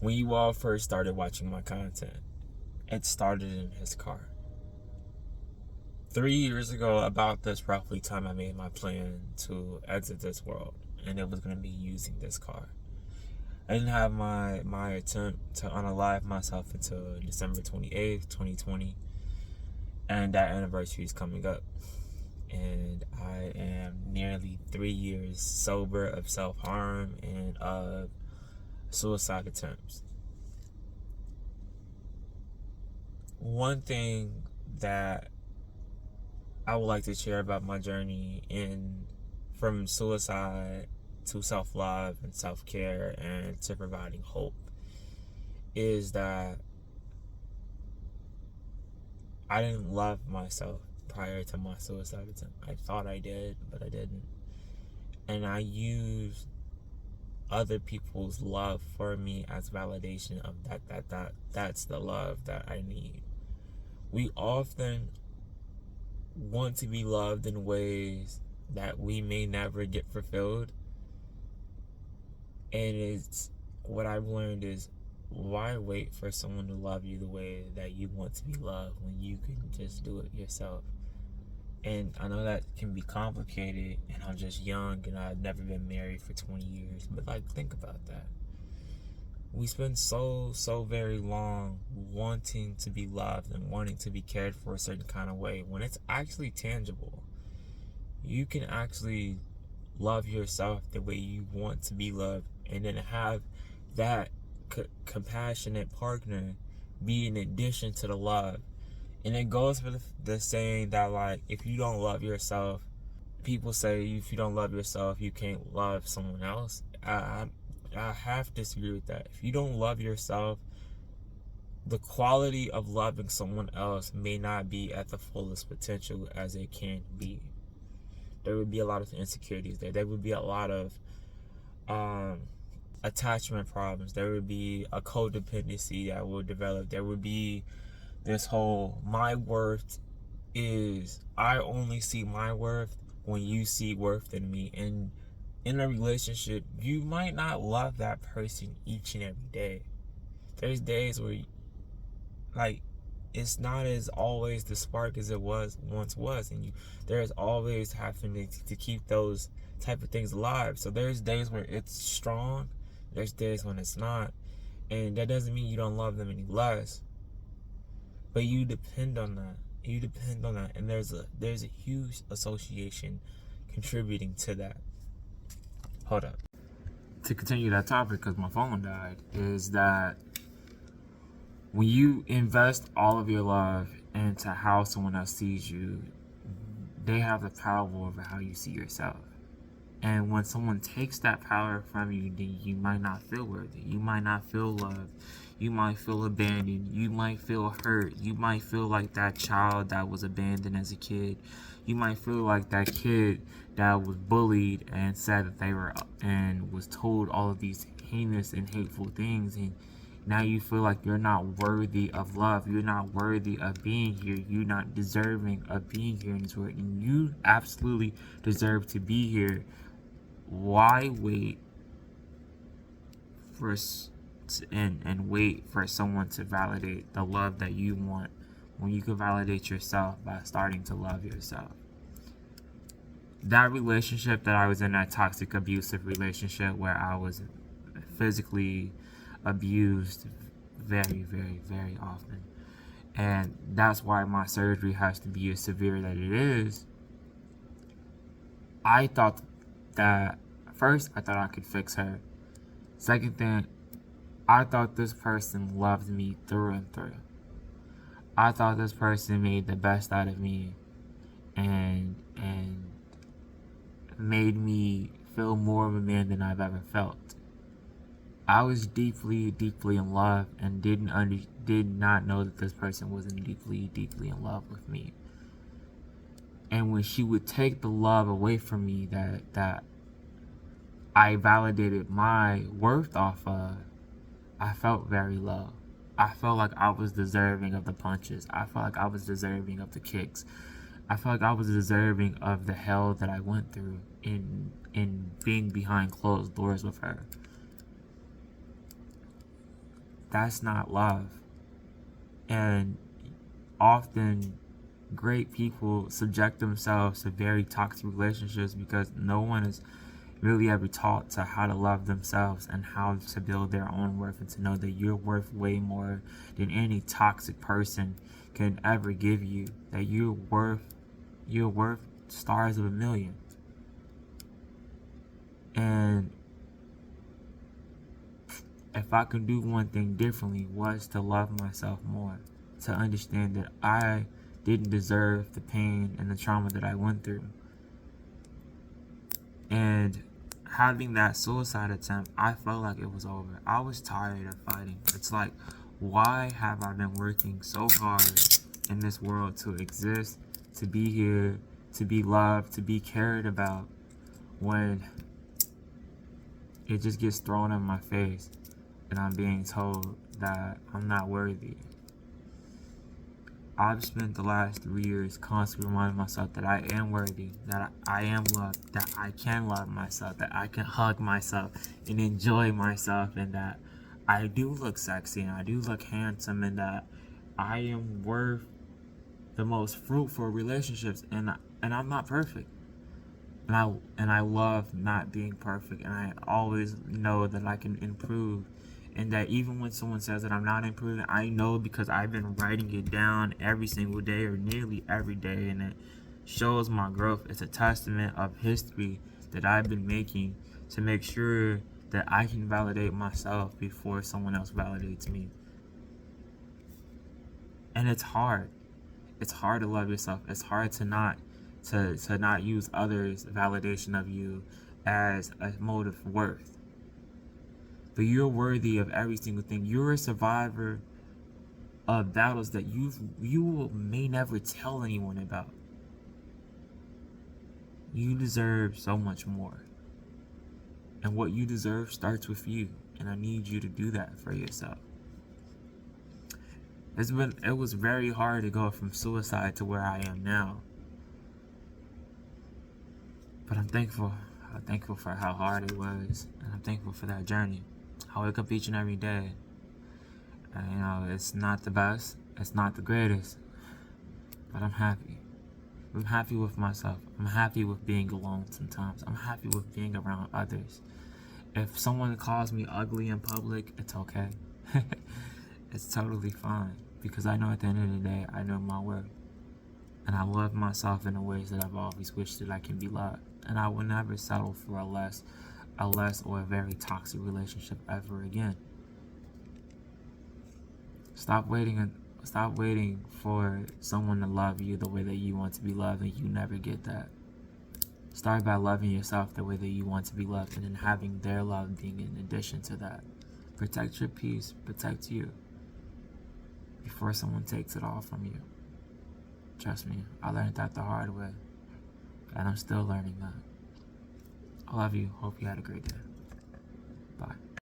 When you all first started watching my content, it started in his car. 3 years ago, about this roughly time, I made my plan to exit this world, and it was going to be using this car. I didn't have my attempt to unalive myself until December 28th, 2020, and that anniversary is coming up. And I am nearly 3 years sober of self-harm and of suicide attempts. One thing that I would like to share about my journey in from suicide to self-love and self-care and to providing hope is that I didn't love myself prior to my suicide attempt. I thought I did, but I didn't. And I used other people's love for me as validation of that's the love that I need. We often want to be loved in ways that we may never get fulfilled. And it's what I've learned is, why wait for someone to love you the way that you want to be loved when you can just do it yourself? And I know that can be complicated, and I'm just young and I've never been married for 20 years, but like, think about that. We spend so very long wanting to be loved and wanting to be cared for a certain kind of way when it's actually tangible. You can actually love yourself the way you want to be loved, and then have that compassionate partner be an addition to the love. And it goes for the saying that, like, if you don't love yourself, people say if you don't love yourself, you can't love someone else. I have to disagree with that. If you don't love yourself, the quality of loving someone else may not be at the fullest potential as it can be. There would be a lot of insecurities there. There would be a lot of attachment problems. There would be a codependency that will develop. There would be this whole, my worth is, I only see my worth when you see worth in me. And in a relationship, you might not love that person each and every day. There's days where, like, it's not as always the spark as it once was, and there's always having to keep those type of things alive. So there's days where it's strong, there's days when it's not, and that doesn't mean you don't love them any less, but you depend on that. And there's a huge association contributing to that. Hold up. To continue that topic, because my phone died, is that when you invest all of your love into how someone else sees you, they have the power over how you see yourself. And when someone takes that power from you, then you might not feel worthy. You might not feel loved. You might feel abandoned. You might feel hurt. You might feel like that child that was abandoned as a kid. You might feel like that kid that was bullied and said that they were, and was told all of these heinous and hateful things, and now you feel like you're not worthy of love. You're not worthy of being here. You're not deserving of being here in this world. And you absolutely deserve to be here. Why wait for and wait for someone to validate the love that you want, when you can validate yourself by starting to love yourself? That relationship that I was in, that toxic abusive relationship where I was physically abused very often, and that's why my surgery has to be as severe that it is. I thought that, first, I thought I could fix her. Second thing, I thought this person loved me through and through. I thought this person made the best out of me and made me feel more of a man than I've ever felt. I was deeply in love and did not know that this person wasn't deeply in love with me. And when she would take the love away from me that I validated my worth off of, I felt very low. I felt like I was deserving of the punches. I felt like I was deserving of the kicks. I felt like I was deserving of the hell that I went through in being behind closed doors with her. that's not love. And often great people subject themselves to very toxic relationships because no one is really ever taught to how to love themselves and how to build their own worth, and to know that you're worth way more than any toxic person can ever give you. That you're worth stars of a million. And if I could do one thing differently, was to love myself more, to understand that I didn't deserve the pain and the trauma that I went through. And having that suicide attempt, I felt like it was over. I was tired of fighting. It's like, why have I been working so hard in this world to exist, to be here, to be loved, to be cared about, when it just gets thrown in my face and I'm being told that I'm not worthy? I've spent the last 3 years constantly reminding myself that I am worthy, that I am loved, that I can love myself, that I can hug myself and enjoy myself, and that I do look sexy and I do look handsome, and that I am worth the most fruitful relationships, and I'm not perfect. And I love not being perfect, and I always know that I can improve. And that even when someone says that I'm not improving, I know because I've been writing it down every single day or nearly every day, and it shows my growth. It's a testament of history that I've been making to make sure that I can validate myself before someone else validates me. And it's hard. It's hard to love yourself. It's hard to not use others' validation of you as a mode of worth. But you're worthy of every single thing. You're a survivor of battles that you may never tell anyone about. You deserve so much more. And what you deserve starts with you. And I need you to do that for yourself. It was very hard to go from suicide to where I am now. But I'm thankful. I'm thankful for how hard it was. And I'm thankful for that journey. I wake up each and every day. And, it's not the best. It's not the greatest. But I'm happy. I'm happy with myself. I'm happy with being alone sometimes. I'm happy with being around others. If someone calls me ugly in public, it's okay. It's totally fine. Because I know at the end of the day, I know my worth. And I love myself in the ways that I've always wished that I can be loved. And I will never settle for a less or a very toxic relationship ever again. Stop waiting for someone to love you the way that you want to be loved, and you never get that. Start by loving yourself the way that you want to be loved, and then having their love being in addition to that. Protect your peace, protect you, before someone takes it all from you. Trust me, I learned that the hard way, and I'm still learning that. I love you. Hope you had a great day. Bye.